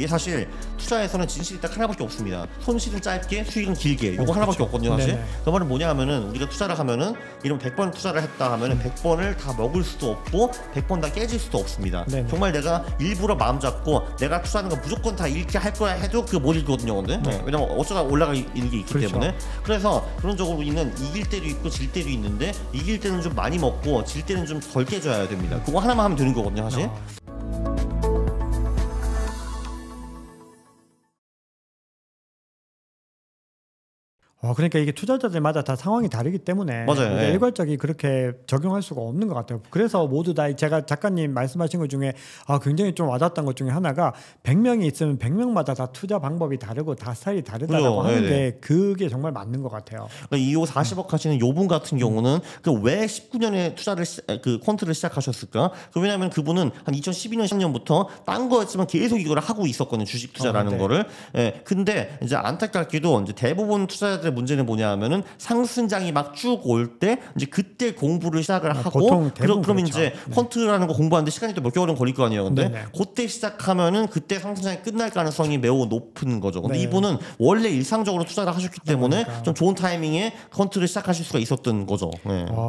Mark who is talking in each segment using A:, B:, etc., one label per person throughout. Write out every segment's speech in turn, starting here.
A: 이게 사실 투자에서는 진실이 딱 하나밖에 없습니다. 손실은 짧게, 수익은 길게. 이거 하나밖에 없거든요, 사실. 그 말은 뭐냐 하면은 우리가 투자를 하면은 이런 100번 투자를 했다 하면은 100번을 다 먹을 수도 없고 100번 다 깨질 수도 없습니다. 정말 내가 일부러 마음 잡고 내가 투자하는 거 무조건 다 이렇게 할 거야 해도 그거 못 읽거든요, 근데. 왜냐면 어쩌다 올라가 있는 게 있기 때문에. 그래서 그런 쪽으로 우리는 이길 때도 있고 질 때도 있는데 이길 때는 좀 많이 먹고 질 때는 좀 덜 깨져야 됩니다. 그거 하나만 하면 되는 거거든요, 사실.
B: 그러니까 이게 투자자들마다 다 상황이 다르기 때문에
A: 맞아요. 네.
B: 일괄적이 그렇게 적용할 수가 없는 것 같아요. 그래서 모두 다 제가 작가님 말씀하신 것 중에 굉장히 좀 와닿았던 것 중에 하나가 100명이 있으면 100명마다 다 투자 방법이 다르고 다 스타일이 다르다고 하는 게 그게 정말 맞는 것 같아요.
A: 그러니까 이호 40억 하시는 요분 같은 경우는 왜 19년에 투자를 퀀트를 시작하셨을까? 왜냐하면 그분은 한 2012년 10년부터 딴 거였지만 계속 이거를 하고 있었거든요. 주식 투자라는 거를. 근데 이제 안타깝게도 이제 대부분 투자자들 문제는 뭐냐 하면은 상승장이 막 쭉 올 때 이제 그때 공부를 시작을 하고 그럼 이제 퀀트라는 거 공부하는데 시간이 또 몇 개월은 걸릴 거 아니에요. 근데 그때 시작하면은 그때 상승장이 끝날 가능성이 매우 높은 거죠. 근데 이분은 원래 일상적으로 투자를 하셨기 때문에 좀 좋은 타이밍에 퀀트를 시작하실 수가 있었던 거죠.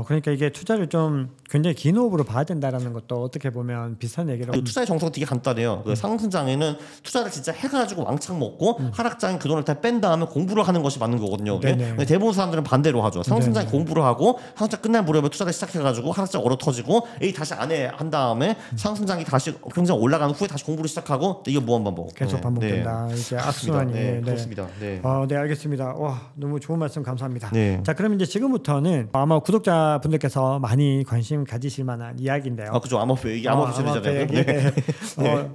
B: 그러니까 이게 투자를 좀 굉장히 긴 호흡으로 봐야 된다라는 것도 어떻게 보면 비슷한 얘기라고.
A: 투자의 정석은 되게 간단해요. 상승장에는 투자를 진짜 해가지고 왕창 먹고 하락장에 그 돈을 다 뺀 다음에 공부를 하는 것이 맞는 거거든요. 대부분 사람들은 반대로 하죠. 상승장 공부를 하고 하락장 끝날 무렵에 투자를 시작해가지고 하락장 얼어 터지고 다시 안 해 한 다음에 상승장이 다시 굉장히 올라간 후에 다시 공부를 시작하고 이거 무한 반복.
B: 계속 반복된다. 이게 악순환이.
A: 그렇습니다.
B: 네, 알겠습니다. 와, 너무 좋은 말씀 감사합니다. 자, 그럼 이제 지금부터는 아마 구독자분들께서 많이 관심 가지실 만한 이야기인데요.
A: 그죠. 암호화폐잖아요.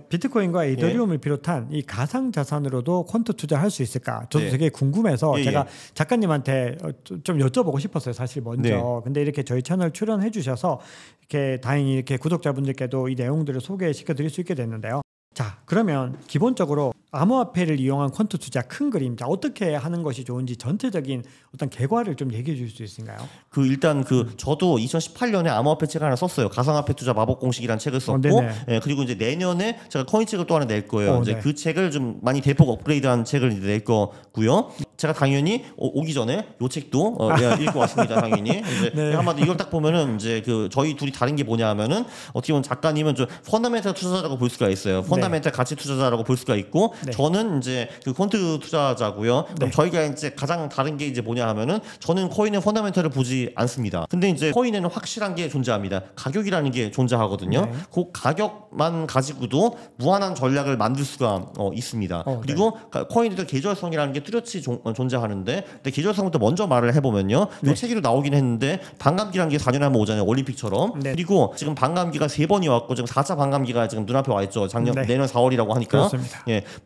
B: 비트코인과 이더리움을 비롯한 이 가상 자산으로도 퀀트 투자할 수 있을까? 저도 되게 궁금해서 제가 작가님한테 좀 여쭤보고 싶었어요, 사실 먼저. 근데 이렇게 저희 채널 출연해 주셔서 이렇게 다행히 이렇게 구독자분들께도 이 내용들을 소개시켜 드릴 수 있게 됐는데요. 자, 그러면 기본적으로 암호화폐를 이용한 퀀트 투자 큰 그림, 어떻게 하는 것이 좋은지 전체적인 어떤 결과를 좀 얘기해 줄 수 있을까요?
A: 일단 저도 2018년에 암호화폐 책 하나 썼어요. 가상화폐 투자 마법 공식이라는 책을 썼고, 그리고 이제 내년에 제가 코인 책을 또 하나 낼 거예요. 이제 그 책을 좀 많이 대폭 업그레이드한 책을 이제 낼 거고요. 제가 당연히 오기 전에 이 책도 읽고 왔습니다. 당연히. 이제 한마디로 이걸 딱 보면은 이제 저희 둘이 다른 게 뭐냐면은 어떻게 보면 작가님은 좀 펀더멘탈 투자자라고 볼 수가 있어요. 펀더멘탈 가치 투자자라고 볼 수가 있고. 저는 이제 퀀트 투자자고요. 그럼 저희가 이제 가장 다른 게 이제 뭐냐 하면은 저는 코인의 펀더멘털을 보지 않습니다. 근데 이제 코인에는 확실한 게 존재합니다. 가격이라는 게 존재하거든요. 그 가격만 가지고도 무한한 전략을 만들 수가 있습니다. 그리고 코인에도 계절성이라는 게 뚜렷이 존재하는데, 근데 계절성부터 먼저 말을 해보면요. 이 책에도 나오긴 했는데 반감기라는 게 4년에 한번 오잖아요. 올림픽처럼. 그리고 지금 반감기가 3번이 왔고 지금 4차 반감기가 지금 눈앞에 와 있죠. 내년 4월이라고 하니까.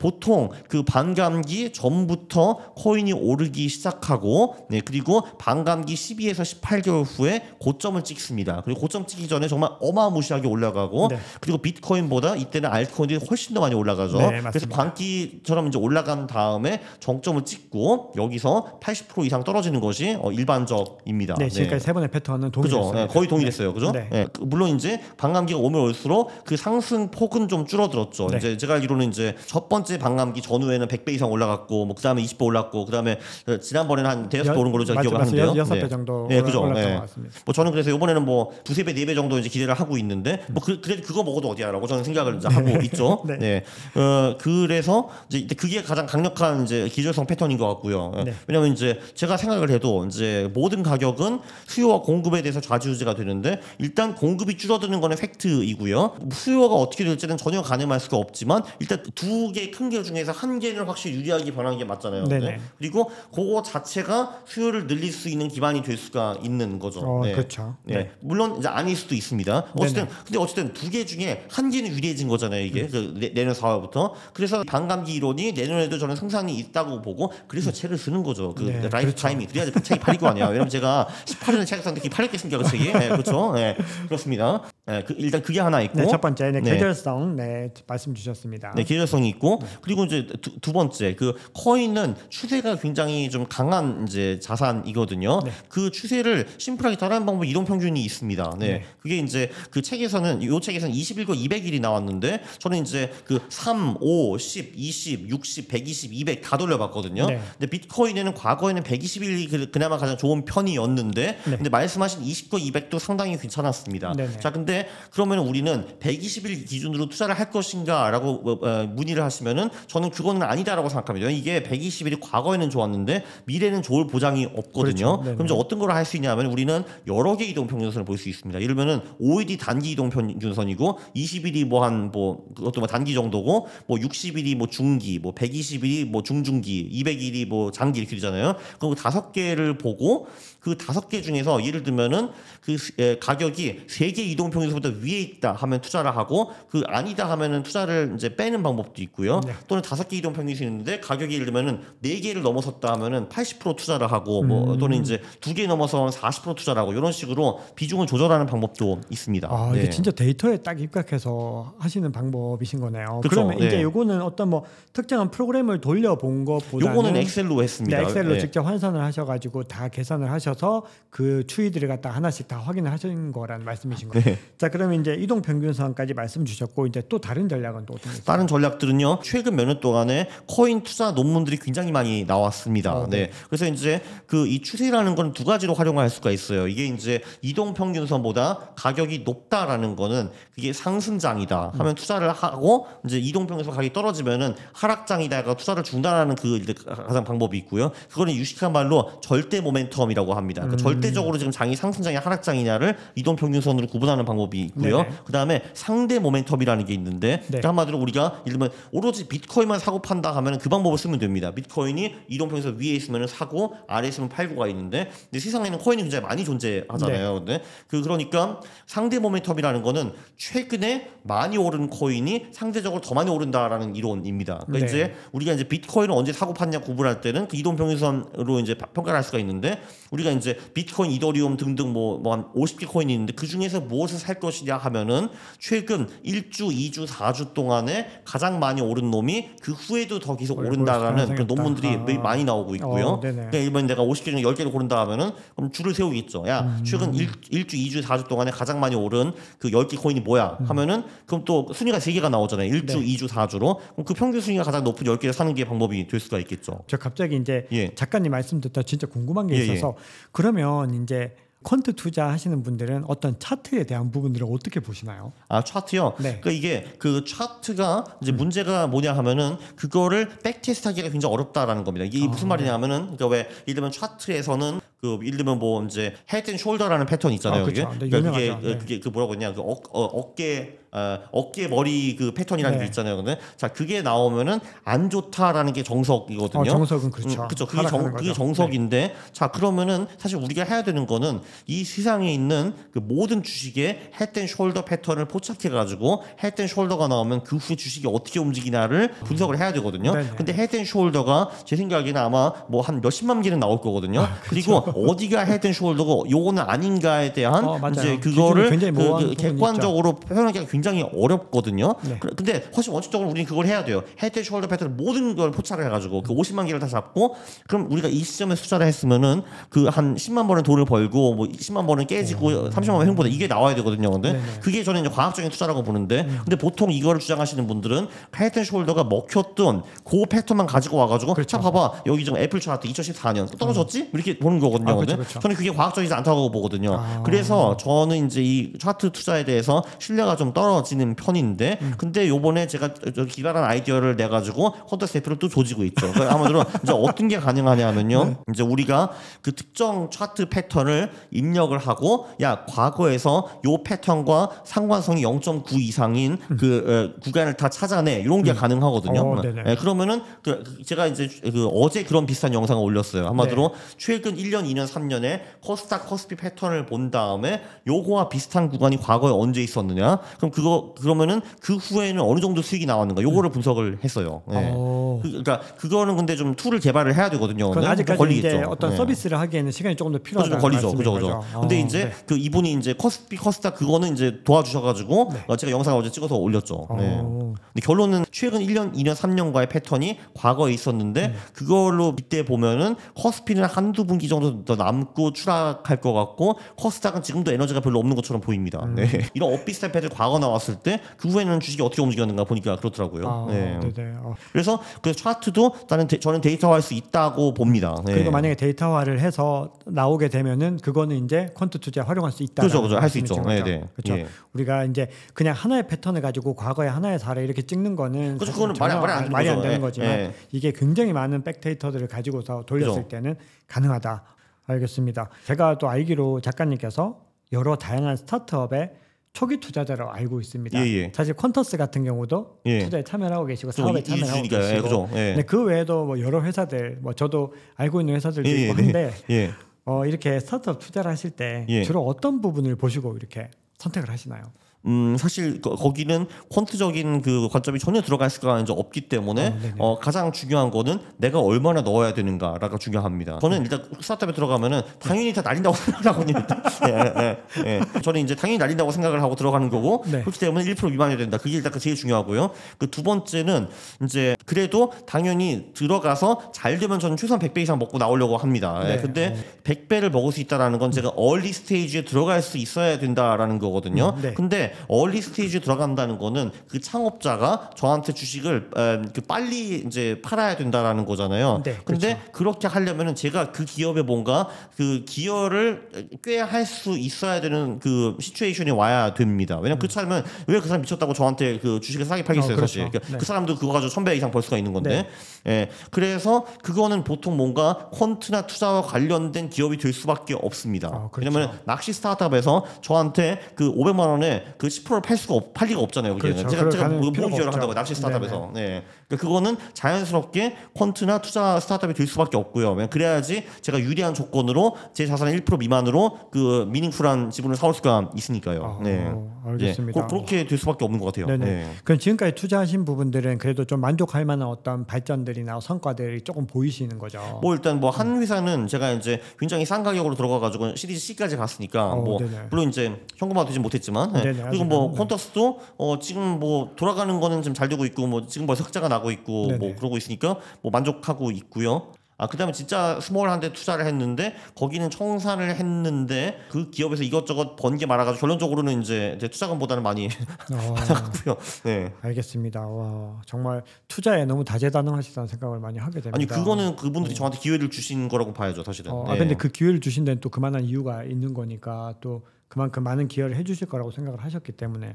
A: 보통 그 반감기 전부터 코인이 오르기 시작하고, 그리고 반감기 12에서 18개월 후에 고점을 찍습니다. 그리고 고점 찍기 전에 정말 어마무시하게 올라가고, 그리고 비트코인보다 이때는 알트코인이 훨씬 더 많이 올라가죠. 그래서 광기처럼 이제 올라간 다음에 정점을 찍고 여기서 80% 이상 떨어지는 것이 일반적입니다.
B: 지금까지 세 번의 패턴은 동일했어요.
A: 거의 동일했어요. 그죠? 물론 이제 반감기가 오면 올수록 그 상승 폭은 좀 줄어들었죠. 이제 제가 알기로는 이제 첫 번째 반감기 전후에는 100배 이상 올라갔고, 그 다음에 20배 올랐고, 그 다음에 지난번에는 한 대여섯 배 오른 걸로 제가 기억을 하는데요.
B: 6배 정도 올랐던 것 같습니다.
A: 저는 그래서 이번에는 두세 배, 4배 정도 이제 기대를 하고 있는데, 그래도 그거 먹어도 어디야라고 저는 생각을 이제 하고 있죠. 그래서 이제 그게 가장 강력한 이제 기절성 패턴인 것 같고요. 왜냐하면 이제 제가 생각을 해도 이제 모든 가격은 수요와 공급에 대해서 좌지우지가 되는데, 일단 공급이 줄어드는 거는 팩트이고요. 수요가 어떻게 될지는 전혀 가늠할 수가 없지만 일단 두 개 큰 개 중에서 한 개는 확실히 유리하게 변하는 게 맞잖아요. 그리고 그거 자체가 수요를 늘릴 수 있는 기반이 될 수가 있는 거죠.
B: 그렇죠.
A: 물론 이제 아닐 수도 있습니다. 근데 어쨌든 두 개 중에 한 개는 유리해진 거잖아요. 이게 내년 4월부터. 그래서 반감기 이론이 내년에도 저는 승산이 있다고 보고, 그래서 그래서 책을 쓰는 거죠. 그 네, 라이프 타임이 그래야지 책이 팔릴 거 아니야. 왜냐면 제가 18년에 책을 썼는데 팔렸겠습니까, 그 책이? 네, 그렇죠. 네, 그렇습니다. 네, 일단 그게 하나 있고.
B: 네, 첫 번째, 계절성, 말씀 주셨습니다.
A: 네, 계절성이 있고, 그리고 이제 두 번째, 그 코인은 추세가 굉장히 좀 강한 이제 자산이거든요. 네. 그 추세를 심플하게 따라하는 방법 이동 평균이 있습니다. 네, 그게 이제 그 책에서는 이 책에서는 21과 200일이 나왔는데 저는 이제 그 3, 5, 10, 20, 60, 120, 200 다 돌려봤거든요. 네. 근데 비트코인에는 과거에는 120일이 그나마 가장 좋은 편이었는데, 근데 말씀하신 20과 200도 상당히 괜찮았습니다. 네네. 자, 근데 그러면 우리는 120일 기준으로 투자를 할 것인가라고 문의를 하시면은 저는 그거는 아니다라고 생각합니다. 이게 120일이 과거에는 좋았는데 미래는 좋을 보장이 없거든요. 그렇죠. 그럼 이제 어떤 걸 할 수 있냐면 우리는 여러 개 이동 평균선을 볼 수 있습니다. 예를 들면은 5일이 단기 이동 평균선이고 20일이 그것도 뭐 단기 정도고 뭐 60일이 뭐 중기, 뭐 120일이 뭐 중중기, 200일이 뭐 장기 이렇게 되잖아요. 그럼 5개를 보고 그 5개 중에서 예를 들면은 그 가격이 3개 이동 평균선보다 위에 있다 하면 투자를 하고 그 아니다 하면은 투자를 이제 빼는 방법도 있고요. 네. 또는 5개 이동 평균선이 있는데 가격이 예를 들면은 4개를 넘어섰다 하면은 80% 투자를 하고 뭐 또는 이제 2개 넘어서 40% 투자를 하고 이런 식으로 비중을 조절하는 방법도 있습니다.
B: 아, 이게 진짜 데이터에 딱 입각해서 하시는 방법이신 거네요. 그렇죠? 그러면 이제 요거는 어떤 뭐 특정한 프로그램을 돌려본 것보다는
A: 요거는 엑셀로 했습니다.
B: 네, 엑셀로 직접 환산을 하셔가지고 다 계산을 하셔서 그 추이들을 갖다 하나씩 다 확인을 하신 거라는 말씀이신 거예요. 네. 자, 그러면 이제 이동 평균선까지 말씀 주셨고 이제 또 다른 전략은 또 어떤 게 있어요?
A: 다른 전략들은요. 최근 몇 년 동안에 코인 투자 논문들이 굉장히 많이 나왔습니다. 네. 그래서 이제 그 이 추세라는 건 두 가지로 활용할 수가 있어요. 이게 이제 이동 평균선보다 가격이 높다라는 거는 그게 상승장이다 하면 투자를 하고 이제 이동 평균선 가격이 떨어지면은 하락장이다가 투자를 중단하는 그 가장 방법이 있고요. 그거는 유식한 말로 절대 모멘텀이라고 합니다. 그러니까 절대적으로 지금 장이 상승장이 하락장이냐를 이동 평균선으로 구분하는 방법이 있고요. 그다음에 상대 모멘텀이라는 게 있는데 그러니까 한마디로 우리가 예를 들면 오로지 비트코인만 사고 판다 하면 그 방법을 쓰면 됩니다. 비트코인이 이동 평균선 위에 있으면 사고 아래에 있으면 팔고가 있는데 근데 세상에는 코인이 굉장히 많이 존재하잖아요. 근데 그러니까 상대 모멘텀이라는 거는 최근에 많이 오른 코인이 상대적으로 더 많이 오른다라는 이론입니다. 그러니까 이제 우리가 이제 비트코인을 언제 사고 팠냐 구분할 때는 그 이동 평균선으로 이제 평가를 할 수가 있는데 우리가 이제 비트코인, 이더리움 등등 뭐 한 50개 코인이 있는데 그 중에서 무엇을 살 것이냐 하면은 최근 1주, 2주, 4주 동안에 가장 많이 오른 놈이 그 후에도 더 계속 오른다라는 그런 논문들이 많이 나오고 있고요. 그러니까 일반 내가 50개 중에 10개를 고른다 하면은 그럼 줄을 세우겠죠. 야, 최근 1주, 2주, 4주 동안에 가장 많이 오른 그 10개 코인이 뭐야? 하면은 그럼 또 순위가 3개가 나오잖아요. 1주, 2주, 4주로. 그럼 그 평균 순위가 가장 높은 10개를 사는 게 방법이 될 수가 있겠죠.
B: 저 갑자기 이제 작가님 말씀 듣다 진짜 궁금한 게 있어서 그러면 이제 퀀트 투자하시는 분들은 어떤 차트에 대한 부분들을 어떻게 보시나요?
A: 아, 차트요? 네. 그러니까 이게 그 차트가 이제 문제가 뭐냐 하면은 그거를 백테스트하기가 굉장히 어렵다라는 겁니다. 이게 무슨 말이냐 하면은 그러니까 왜 예를 들면 차트에서는 그 예를 들면 뭐 이제 헤드 앤 숄더라는 패턴이 있잖아요.
B: 그게
A: 그러니까 그게 그 뭐라고 했냐? 그 어깨 머리 그 패턴이라는 게 있잖아요. 근데 자, 그게 나오면은 안 좋다라는 게 정석이거든요.
B: 정석은 그렇죠.
A: 그렇죠. 그게 정석인데 자, 그러면은 사실 우리가 해야 되는 거는 이 세상에 있는 그 모든 주식의 헤드 앤 숄더 패턴을 포착해 가지고 헤드 앤 숄더가 나오면 그 후 주식이 어떻게 움직이나를 분석을 해야 되거든요. 근데 헤드 앤 숄더가 제 생각에는 아마 뭐 한 몇십만 개는 나올 거거든요. 그리고 어디가 헤드 앤 숄더고 요거는 아닌가에 대한 이제 그거를 객관적으로 표현하기가 굉장히 어렵거든요. 근데 훨씬 원칙적으로 우리는 그걸 해야 돼요. 헤드 앤 숄더 패턴 모든 걸 포착을 해가지고 그 50만 개를 다 잡고 그럼 우리가 이 시점에 투자를 했으면은 그 한 10만 번의 돈을 벌고 뭐 10만 번은 깨지고 30만 번 횡보다 이게 나와야 되거든요. 근데 그게 저는 이제 과학적인 투자라고 보는데 근데 보통 이거를 주장하시는 분들은 헤드 앤 숄더가 먹혔던 그 패턴만 가지고 와가지고 자, 봐봐 여기 지금 애플 차트 2014년 또 떨어졌지? 이렇게 보는 거거든요. 저는 그게 과학적이지 않다고 보거든요. 그래서 저는 이제 이 차트 투자에 대해서 신뢰가 좀 떨어지는 편인데 근데 요번에 제가 기발한 아이디어를 내가지고 콘테스트 대표를 또 조지고 있죠. 아마도 이제 어떤 게 가능하냐면요. 이제 우리가 그 특정 차트 패턴을 입력을 하고 야, 과거에서 요 패턴과 상관성이 0.9 이상인 그 구간을 다 찾아내 이런 게 가능하거든요. 그러면은 제가 이제 어제 그런 비슷한 영상을 올렸어요. 아마도 최근 1년, 2년, 3년에 코스닥, 코스피 패턴을 본 다음에 요거와 비슷한 구간이 과거에 언제 있었느냐? 그러면은 그 후에는 어느 정도 수익이 나왔는가? 요거를 분석을 했어요. 그러니까 그거는 근데 좀 툴을 개발을 해야 되거든요.
B: 그건 아직까지
A: 걸리겠죠.
B: 이제 어떤 서비스를 하기에는 시간이 조금 더 필요하다.
A: 걸리죠. 그죠. 근데 이제 그 이분이 이제 커스타 그거는 이제 도와주셔가지고 제가 영상을 어제 찍어서 올렸죠. 근데 결론은 최근 1년, 2년, 3년과의 패턴이 과거에 있었는데 그걸로 이때 보면은 커스피는 한두 분기 정도 더 남고 추락할 것 같고 커스닥은 지금도 에너지가 별로 없는 것처럼 보입니다. 이런 엇비슷한 패턴이 과거 나왔을 때 그 후에는 주식이 어떻게 움직였는가 보니까 그렇더라고요. 그래서 그 차트도 저는 데이터화할 수 있다고 봅니다.
B: 그리고 만약에 데이터화를 해서 나오게 되면은 그거는 이제 퀀트 투자에 활용할 수 있다.
A: 그렇죠. 할 수 있죠.
B: 그렇죠. 우리가 이제 그냥 하나의 패턴을 가지고 과거의 하나의 사례 이렇게 찍는 거는
A: 그렇죠. 그거는 말이 안
B: 되는 거지만 이게 굉장히 많은 백데이터들을 가지고서 돌렸을 때는 가능하다. 알겠습니다. 제가 또 알기로 작가님께서 여러 다양한 스타트업의 초기 투자자로 알고 있습니다. 사실 퀀터스 같은 경우도 투자에 참여하고 계시고 사업에 참여하고 계시고 근데 그 외에도 뭐 여러 회사들 뭐 저도 알고 있는 회사들도 있고 한데 이렇게 스타트업 투자를 하실 때 주로 어떤 부분을 보시고 이렇게 선택을 하시나요?
A: 사실 거기는 퀀트적인 그 관점이 전혀 들어갈 수가 이제 없기 때문에 가장 중요한 거는 내가 얼마나 넣어야 되는가가 중요합니다. 저는 일단 스타트업에 들어가면은 당연히 다 날린다고 생각하거든요. 저는 이제 당연히 날린다고 생각을 하고 들어가는 거고 그렇기 때문에 1% 미만이어야 된다. 그게 일단 제일 중요하고요. 그 두 번째는 이제 그래도 당연히 들어가서 잘 되면 저는 최소한 100배 이상 먹고 나오려고 합니다. 근데 100배를 먹을 수 있다라는 건 제가 얼리 스테이지에 들어갈 수 있어야 된다라는 거거든요. 근데 얼리 스테이지에 들어간다는 거는 그 창업자가 저한테 주식을 빨리 이제 팔아야 된다라는 거잖아요. 근데 그렇게 하려면은 제가 그 기업에 뭔가 그 기여를 꽤 할 수 있어야 되는 그 시츄에이션이 와야 됩니다. 왜냐면 그렇지 않으면 왜 그 사람 미쳤다고 저한테 그 주식을 싸게 팔겠어요, 사실. 그러니까 그 사람도 그거 가지고 1000배 이상 벌 수가 있는 건데. 그래서 그거는 보통 뭔가 퀀트나 투자와 관련된 기업이 될 수밖에 없습니다. 왜냐면 낚시 스타트업에서 저한테 그 500만 원에 그 10%를 팔 리가 없잖아요. 제가 무슨 기여를 한다고 낚시 스타트업에서. 그러니까 그거는 자연스럽게 퀀트나 투자 스타트업이 될 수밖에 없고요. 그래야지 제가 유리한 조건으로 제 자산의 1% 미만으로 그 미닝풀한 지분을 사올 수가 있으니까요.
B: 알겠습니다.
A: 그렇게 될 수밖에 없는 것 같아요.
B: 그럼 지금까지 투자하신 부분들은 그래도 좀 만족할 만한 어떤 발전들이나 성과들이 조금 보이시는 거죠.
A: 뭐 일단 뭐 한 회사는 제가 이제 굉장히 싼 가격으로 들어가가지고 시리즈 C까지 갔으니까 물론 이제 현금화 되지 못했지만 그리고 뭐 퀀터스도 지금 뭐 돌아가는 거는 좀 잘 되고 있고 뭐 지금 벌써 흑자가 나고 있고 뭐 그러고 있으니까 뭐 만족하고 있고요. 그다음에 진짜 스몰한데 투자를 했는데 거기는 청산을 했는데 그 기업에서 이것저것 번 게 많아가지고 결론적으로는 이제 투자금보다는 많이 받아갔고요.
B: 알겠습니다. 와, 정말 투자에 너무 다재다능하시다는 생각을 많이 하게 됩니다.
A: 아니 그거는 그분들이 저한테 기회를 주신 거라고 봐야죠, 사실은.
B: 근데 그 기회를 주신 데는 또 그만한 이유가 있는 거니까 또 그만큼 많은 기여를 해주실 거라고 생각을 하셨기 때문에.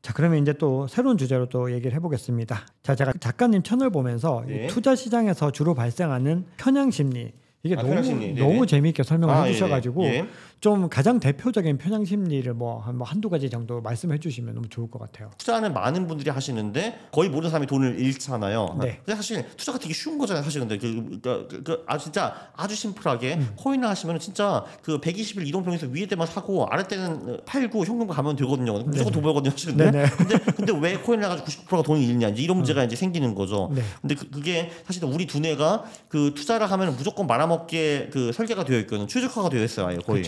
B: 자, 그러면 이제 또 새로운 주제로 또 얘기를 해보겠습니다. 자, 제가 작가님 채널 보면서 이 투자 시장에서 주로 발생하는 편향 심리 이게 너무 재미있게 설명을 해주셔가지고 좀 가장 대표적인 편향 심리를 뭐 한두 가지 정도 말씀해 주시면 너무 좋을 것 같아요.
A: 투자는 많은 분들이 하시는데 거의 모든 사람이 돈을 잃잖아요. 근데 사실 투자가 되게 쉬운 거잖아요. 사실 근데 진짜 아주 심플하게 코인을 하시면 진짜 그 120일 이동평에서 위에 때만 사고 아래 때는 팔고 현금과 가면 되거든요. 무조건 돈 벌거든요. 사실 근데 왜 코인을 해가지고 99%가 돈을 잃냐 이제 이런 문제가 이제 생기는 거죠. 근데 그게 사실 우리 두뇌가 그 투자를 하면 무조건 말아먹게 그 설계가 되어 있거든요. 최적화가 되어 있어요. 아예 거의.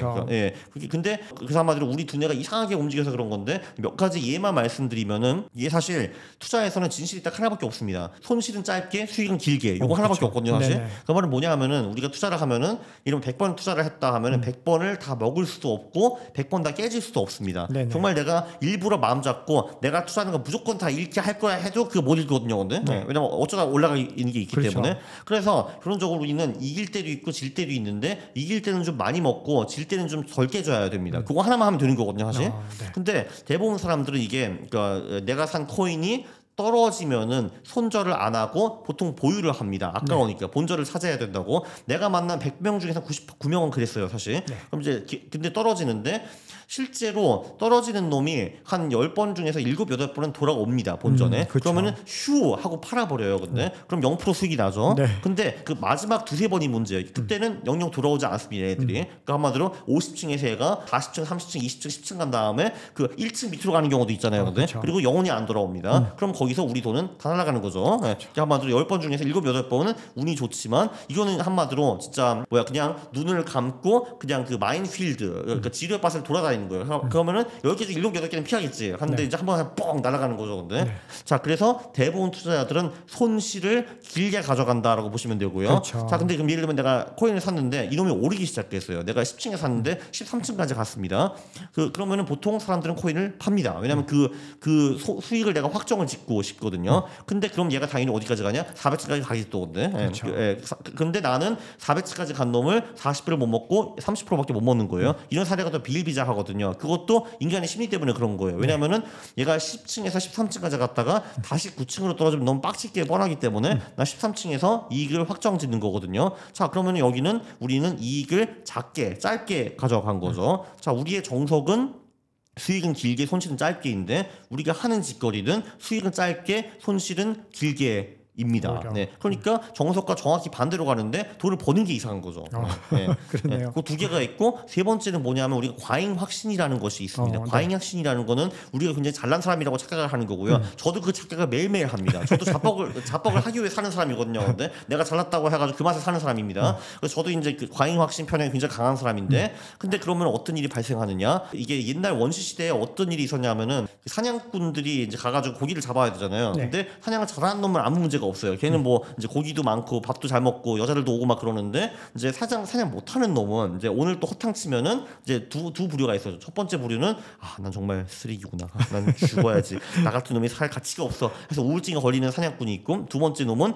A: 근데 그 한마디로 우리 두뇌가 이상하게 움직여서 그런 건데 몇 가지 예만 말씀드리면은 이게 사실 투자에서는 진실이 딱 하나밖에 없습니다. 손실은 짧게 수익은 길게 요거 하나밖에 없거든요. 사실 그 말은 뭐냐 하면은 우리가 투자를 하면은 이런 100번 투자를 했다 하면은 100번을 다 먹을 수도 없고 100번 다 깨질 수도 없습니다. 정말 내가 일부러 마음 잡고 내가 투자하는 거 무조건 다 잃게 할 거야 해도 그거 못 읽거든요. 근데 왜냐면 어쩌다 올라가 있는 게 있기 때문에 그래서 그런적으로 우리는 이길 때도 있고 질 때도 있는데 이길 때는 좀 많이 먹고 질 때는 좀 덜 깨줘야 됩니다. 그거 하나만 하면 되는 거거든요, 사실. 근데 대부분 사람들은 이게 그러니까 내가 산 코인이 떨어지면은 손절을 안 하고 보통 보유를 합니다. 아까우니까 본절을 찾아야 된다고. 내가 만난 100명 중에서 99명은 그랬어요, 사실. 그럼 이제 근데 떨어지는데 실제로 떨어지는 놈이 한 10번 중에서 7, 8번은 돌아옵니다. 본전에. 그러면은 휴 하고 팔아버려요. 근데 그럼 0% 수익이 나죠. 근데 그 마지막 두세 번이 문제예요. 그때는 영영 돌아오지 않았습니다. 애들이. 그러니까 한마디로 50층에서 얘가 40층, 30층, 20층, 10층 간 다음에 그 1층 밑으로 가는 경우도 있잖아요. 근데 그리고 영원히 안 돌아옵니다. 그럼 거기서 우리 돈은 다 날아가는 거죠. 네. 한마디로 10번 중에서 7, 8번은 운이 좋지만 이거는 한마디로 진짜 그냥 눈을 감고 그냥 그 마인필드 그러니까 지뢰밭을 돌아다니는 거예요. 그러면은 10개 중 7, 8개는 피하겠지. 하는데 이제 한번 뻥 날아가는 거죠. 근데 자, 그래서 대부분 투자자들은 손실을 길게 가져간다라고 보시면 되고요.
B: 그렇죠.
A: 자, 근데 그럼 예를 들면 내가 코인을 샀는데 이놈이 오르기 시작했어요. 내가 10층에 샀는데 13층까지 갔습니다. 그러면은 보통 사람들은 코인을 팝니다. 왜냐면 그 수익을 내가 확정을 짓고 싶거든요. 근데 그럼 얘가 당연히 어디까지 가냐? 400층까지 가겠지 또. 근데
B: 그렇죠.
A: 근데 나는 400층까지 간 놈을 40배를 못 먹고 30%밖에 못 먹는 거예요. 이런 사례가 더 비일비재하거든요. 그것도 인간의 심리 때문에 그런 거예요. 왜냐면은 얘가 10층에서 13층까지 갔다가 다시 9층으로 떨어지면 너무 빡치게 뻔하기 때문에 나 13층에서 이익을 확정 짓는 거거든요. 자, 그러면 여기는 우리는 이익을 작게 짧게 가져간 거죠. 자, 우리의 정석은 수익은 길게 손실은 짧게인데 우리가 하는 짓거리는 수익은 짧게 손실은 길게 입니다. 네, 그러니까 정석과 정확히 반대로 가는데 돈을 버는 게 이상한 거죠. 네.
B: 그러네요.
A: 그 두 개가 있고 세 번째는 뭐냐면 우리가 과잉 확신이라는 것이 있습니다. 과잉 확신이라는 거는 우리가 굉장히 잘난 사람이라고 착각을 하는 거고요. 저도 그 착각을 매일매일 합니다. 저도 자뻑을 하기 위해 사는 사람이거든요. 근데 내가 잘났다고 해가지고 그 맛에 사는 사람입니다. 그래서 저도 이제 그 과잉 확신 편향이 굉장히 강한 사람인데, 근데 그러면 어떤 일이 발생하느냐? 이게 옛날 원시 시대에 어떤 일이 있었냐면은 사냥꾼들이 이제 가가지고 고기를 잡아야 되잖아요. 근데 사냥을 잘하는 놈은 아무 문제가 없어요. 걔는 뭐 이제 고기도 많고 밥도 잘 먹고 여자들도 오고 막 그러는데, 이제 사냥 못하는 놈은 이제 오늘 또 허탕 치면은 이제 두 부류가 있어요. 첫 번째 부류는 난 정말 쓰레기구나. 난 죽어야지. 나 같은 놈이 살 가치가 없어. 그래서 우울증에 걸리는 사냥꾼이 있고, 두 번째 놈은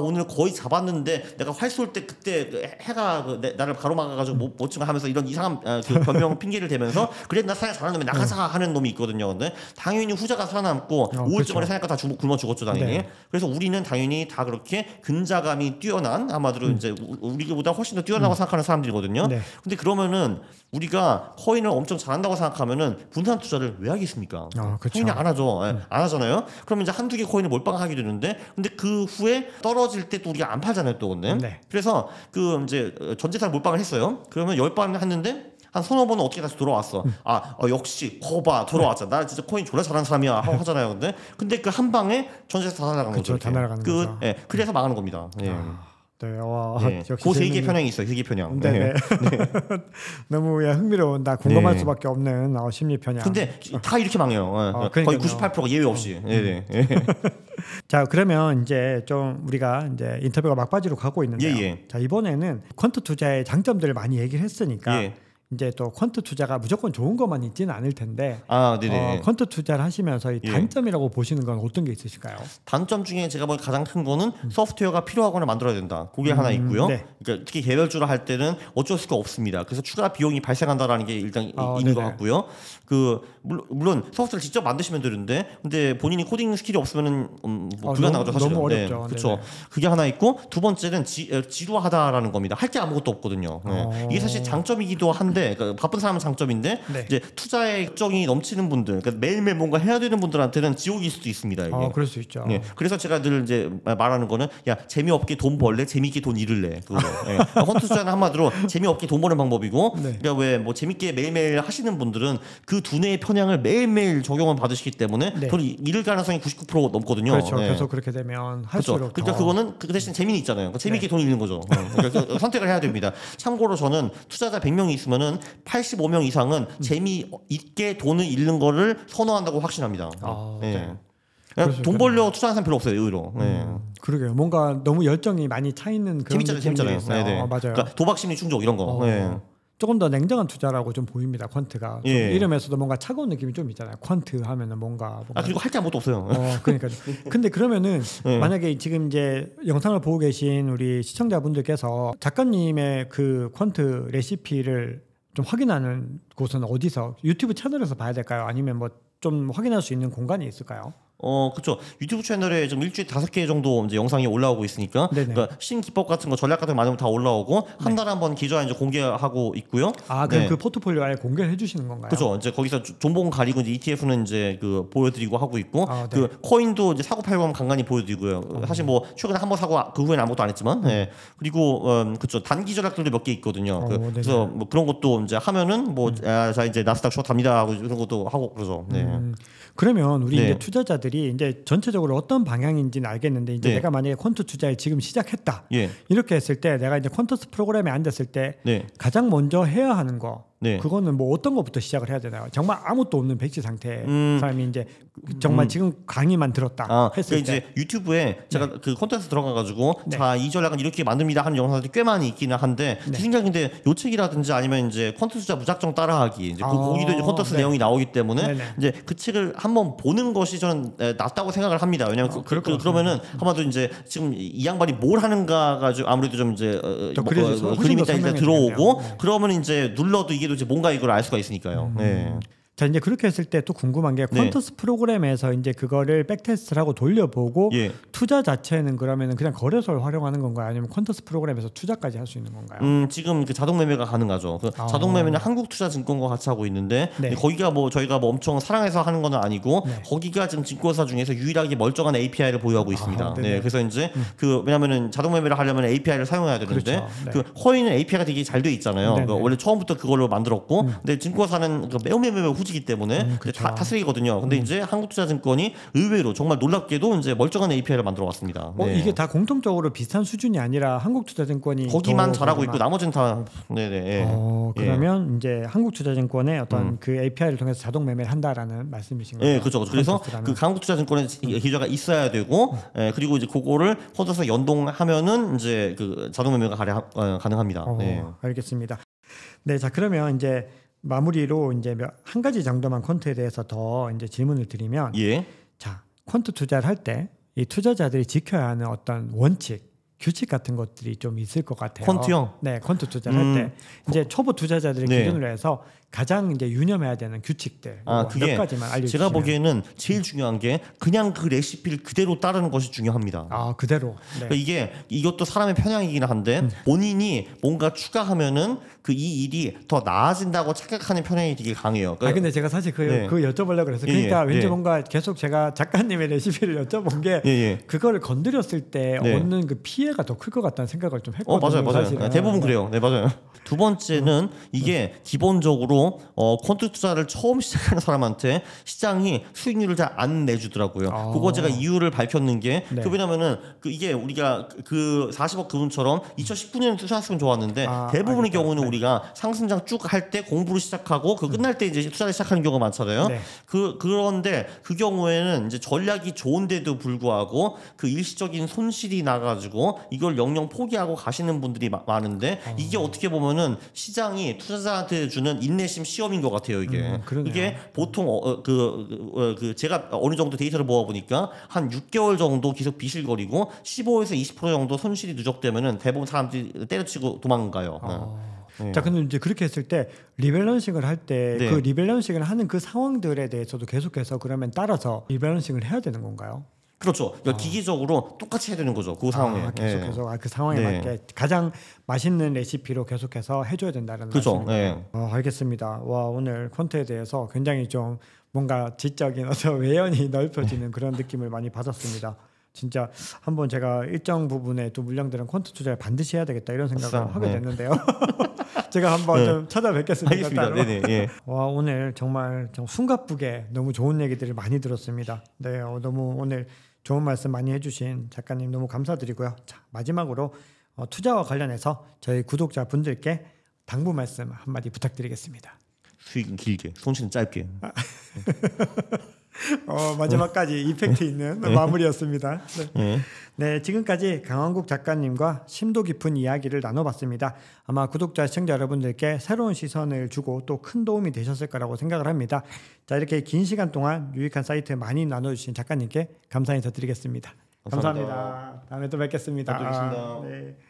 A: 오늘 거의 잡았는데 내가 활 쏠 때 그때 해가 나를 가로막아가지고 못 치고 하면서 이런 이상한 그 변명 핑계를 대면서 그래 나 사냥 잘하는 놈이 나가자 하는 놈이 있거든요. 근데 당연히 후자가 살아남고 우울증으로 사냥꾼 다 굶어 죽었죠 당연히. 네. 그래서 우리는 당연히 다 그렇게 근자감이 뛰어난, 아마도 이제 우리보다 훨씬 더 뛰어나고 생각하는 사람들이거든요. 네. 근데 그러면은 우리가 코인을 엄청 잘한다고 생각하면은 분산 투자를 왜 하겠습니까? 코인이 안 하죠. 안 하잖아요. 그러면 이제 한두 개 코인을 몰빵하게 되는데, 근데 그 후에 떨어질 때 또 우리가 안 팔잖아요, 또. 근데. 네. 그래서 그 이제 전재산 몰빵을 했어요. 그러면 10번 했는데 한 서너 번은 어떻게 다시 돌아왔어. 역시 거봐 돌아왔잖아. 나 진짜 코인 졸라 잘하는 사람이야 하고 하잖아요. 근데 그 한 방에 전재산 다 날아가는 거죠.
B: 다 날아가는 거죠.
A: 예, 그래서 망하는 겁니다. 예.
B: 네, 와,
A: 네. 그 세계 편향이 있어요. 세계 편향.
B: 네. 네. 너무 궁금해온, 나 궁금할 네. 수밖에 없는 심리 편향.
A: 근데 다 이렇게 망해요. 거의 98%가 예외 없이. 네.
B: 자, 그러면 이제 좀 우리가 이제 인터뷰가 막바지로 가고 있는데요.
A: 예.
B: 자, 이번에는 퀀트 투자의 장점들을 많이 얘기를 했으니까. 예. 이제 또 퀀트 투자가 무조건 좋은 것만 있지는 않을 텐데,
A: 네네.
B: 퀀트 투자를 하시면서 이 단점이라고 보시는 건 어떤 게 있으실까요?
A: 단점 중에 제가 보기엔 가장 큰 거는 소프트웨어가 필요하거나 만들어야 된다. 그게 하나 있고요. 네. 그러니까 특히 개별주로 할 때는 어쩔 수가 없습니다. 그래서 추가 비용이 발생한다라는 게 일단 있는 것 같고요. 물론 소프트웨어를 직접 만드시면 되는데, 근데 본인이 코딩 스킬이 없으면은 불가능하죠. 사실은.
B: 너무 어렵죠.
A: 그렇죠. 그게 하나 있고, 두 번째는 지루하다라는 겁니다. 할 게 아무것도 없거든요. 이게 사실 장점이기도 한데, 그러니까 바쁜 사람은 장점인데 이제 투자에 액정이 넘치는 분들, 그러니까 매일매일 뭔가 해야 되는 분들한테는 지옥일 수도 있습니다. 이게.
B: 그럴 수 있죠.
A: 네. 그래서 제가 늘 이제 말하는 거는, 야, 재미없게 돈 벌래, 재미있게 돈 잃을래. 그거. 펀드 투자는 한마디로 재미없게 돈 버는 방법이고, 그러니까 왜 뭐 재밌게 매일매일 하시는 분들은 그 두뇌의 편향을 매일매일 적용을 받으시기 때문에 돈 잃을 가능성이 99% 넘거든요.
B: 그렇죠. 그래서 그렇게 되면 할수록
A: 그러니까 그거는 그 대신 재미는 있잖아요. 그러니까 재미있게 돈 잃는 거죠. 그러니까 선택을 해야 됩니다. 참고로 저는 투자자 100명이 있으면은 85명 이상은 재미있게 돈을 잃는 거를 선호한다고 확신합니다. 네. 돈 벌려 투자하는 사람 별로 없어요, 의외로.
B: 그러게요. 뭔가 너무 열정이 많이 차 있는 그런
A: 재밌잖아요.
B: 맞아요.
A: 그러니까 도박 심리 충족 이런 거.
B: 조금 더 냉정한 투자라고 좀 보입니다. 퀀트가 이름에서도 뭔가 차가운 느낌이 좀 있잖아요. 퀀트 하면은 뭔가
A: 그리고 할 게 아무것도 없어요.
B: 그러니까. 근데 그러면은 만약에 지금 이제 영상을 보고 계신 우리 시청자분들께서 작가님의 그 퀀트 레시피를 좀 확인하는 곳은 어디서, 유튜브 채널에서 봐야 될까요? 아니면 뭐 좀 확인할 수 있는 공간이 있을까요?
A: 그렇죠. 유튜브 채널에 좀 일주일에 5개 정도 이제 영상이 올라오고 있으니까, 그러니까 신기법 같은 거, 전략 같은 거 많으면 다 올라오고, 한 달에 한 번 기자 이제 공개하고 있고요.
B: 그럼 그 포트폴리오 아예 공개를 해주시는 건가요?
A: 그렇죠. 이제 거기서 종목 가리고 이제 ETF는 이제 그 보여드리고 하고 있고, 그 코인도 이제 사고 팔고 하면 간간히 보여드리고요. 사실 뭐 최근에 한 번 사고 그 후에는 아무것도 안 했지만, 그리고 그렇죠. 단기 전략들도 몇 개 있거든요. 그래서 뭐 그런 것도 이제 하면은 자 이제 나스닥 숏 답니다 하고 그런 것도 하고 그러죠.
B: 그러면 우리 이제 투자자들이 투자자들이 이제 전체적으로 어떤 방향인지는 알겠는데 이제 내가 만약에 퀀트 투자를 지금 시작했다 이렇게 했을 때 내가 이제 퀀터스 프로그램에 앉았을 때 가장 먼저 해야 하는 거 그거는 뭐 어떤 것부터 시작을 해야 되나요? 정말 아무것도 없는 백지 상태 사람이 이제 정말 지금 강의만 들었다 했을 때
A: 이제 유튜브에 제가 그 콘텐츠 들어가가지고 자 이 전략은 이렇게 만듭니다 하는 영상들이 꽤 많이 있기는 한데 제 생각인데 요 책이라든지 아니면 이제 콘텐츠 투자 무작정 따라하기 이제 거기도 이제 콘텐츠 내용이 나오기 때문에 이제 그 책을 한번 보는 것이 저는 낫다고 생각을 합니다. 왜냐하면 그러면은 한마디로 이제 지금 이 양반이 뭘 하는가가 좀 아무래도 좀 이제 그림이 이제 들어오고 그러면 이제 눌러도 이게 도대체 뭔가 이걸 알 수가 있으니까요.
B: 자 이제 그렇게 했을 때 또 궁금한 게 퀀터스 프로그램에서 이제 그거를 백테스트를 하고 돌려보고 투자 자체는 그러면은 그냥 거래소를 활용하는 건가요? 아니면 퀀터스 프로그램에서 투자까지 할 수 있는 건가요?
A: 지금 그 자동 매매가 가능하죠. 그 자동 매매는 한국투자증권과 같이 하고 있는데 거기가 뭐 저희가 뭐 엄청 사랑해서 하는 건 아니고 거기가 지금 증권사 중에서 유일하게 멀쩡한 API를 보유하고 있습니다. 그래서 이제 그 왜냐면은 자동 매매를 하려면 API를 사용해야 되는데 그 코인은 API가 되게 잘 돼 있잖아요. 그러니까 원래 처음부터 그걸로 만들었고 근데 증권사는 그 매우 후지기 때문에 다스리거든요. 근데 이제 한국투자증권이 의외로 정말 놀랍게도 이제 멀쩡한 API를 만들어 왔습니다.
B: 이게 다 공통적으로 비슷한 수준이 아니라 한국투자증권이
A: 거기만 잘하고 있고 나머지는 다
B: 그러면 이제 한국투자증권의 어떤 그 API를 통해서 자동 매매를 한다라는 말씀이신가요?
A: 네, 그렇죠. 그래서 그 한국투자증권에 계좌가 있어야 되고 그리고 이제 그거를 콘서트에서 연동하면은 이제 그 자동 매매가 가능합니다.
B: 알겠습니다. 네, 자 그러면 이제 마무리로 이제 한 가지 정도만 퀀트에 대해서 더 이제 질문을 드리면, 자 퀀트 투자를 할 때 이 투자자들이 지켜야 하는 어떤 원칙, 규칙 같은 것들이 좀 있을 것 같아요.
A: 퀀트요?
B: 네, 퀀트 투자를 할 때 이제 초보 투자자들의 기준으로 해서 가장 이제 유념해야 되는 규칙들 몇 가지만 알려주시면.
A: 제가 보기에는 제일 중요한 게 그냥 그 레시피를 그대로 따르는 것이 중요합니다.
B: 그대로.
A: 그러니까 이것도 사람의 편향이긴 한데 본인이 뭔가 추가하면은 그 이 일이 더 나아진다고 착각하는 편향이 되게 강해요.
B: 근데 제가 사실 그 여쭤보려고 그래서 그러니까 왠지 뭔가 계속 제가 작가님의 레시피를 여쭤본 게 그거를 건드렸을 때 얻는 그 피해가 더 클 것 같다는 생각을 좀 했거든요.
A: 맞아요. 대부분 그래요. 네, 맞아요. 두 번째는 이게 기본적으로 퀀트 투자를 처음 시작하는 사람한테 시장이 수익률을 잘 안 내주더라고요. 그거 제가 이유를 밝혔는 게 왜냐면은 이게 우리가 그 40억 그분처럼 2019년에 투자했으면 좋았는데 대부분의 경우는 우리가 상승장 쭉 할 때 공부를 시작하고 그 끝날 때 이제 투자를 시작하는 경우가 많잖아요. 그런데 그 경우에는 이제 전략이 좋은데도 불구하고 그 일시적인 손실이 나가지고 이걸 영영 포기하고 가시는 분들이 많은데 이게 어떻게 보면은 시장이 투자자한테 주는 인내심 시험인 것 같아요. 이게 보통 제가 어느 정도 데이터를 모아보니까 한 6개월 정도 계속 비실거리고 15에서 20% 정도 손실이 누적되면은 대부분 사람들이 때려치고 도망가요.
B: 자, 근데 이제 그렇게 했을 때 리밸런싱을 할 때 그 리밸런싱을 하는 그 상황들에 대해서도 계속해서 그러면 따라서 리밸런싱을 해야 되는 건가요?
A: 그렇죠. 그러니까 기기적으로 똑같이 해야 되는 거죠. 그 상황에.
B: 계속해서 그 상황에 맞게 가장 맛있는 레시피로 계속해서 해줘야 된다는
A: 그렇죠.
B: 알겠습니다. 와, 오늘 콘트에 대해서 굉장히 좀 뭔가 지적인 어떤 외연이 넓혀지는 그런 느낌을 많이 받았습니다. 진짜 한번 제가 일정 부분의 또 물량들은 콘트 투자를 반드시 해야 되겠다 이런 생각을 하게 됐는데요. 제가 한번 좀 찾아뵙겠습니다.
A: 알겠습니다.
B: 와, 오늘 정말 좀 숨가쁘게 너무 좋은 얘기들을 많이 들었습니다. 너무 오늘 좋은 말씀 많이 해주신 작가님 너무 감사드리고요. 자, 마지막으로 투자와 관련해서 저희 구독자분들께 당부 말씀 한마디 부탁드리겠습니다.
A: 수익은 길게, 손실은 짧게.
B: 마지막까지 이펙트 있는 마무리였습니다. 네, 지금까지 강원국 작가님과 심도 깊은 이야기를 나눠봤습니다. 아마 구독자, 시청자 여러분들께 새로운 시선을 주고 또 큰 도움이 되셨을 거라고 생각을 합니다. 자, 이렇게 긴 시간 동안 유익한 사이트 많이 나눠주신 작가님께 감사 인사드리겠습니다. 감사합니다. 다음에 또 뵙겠습니다.
A: 뵙겠습니다.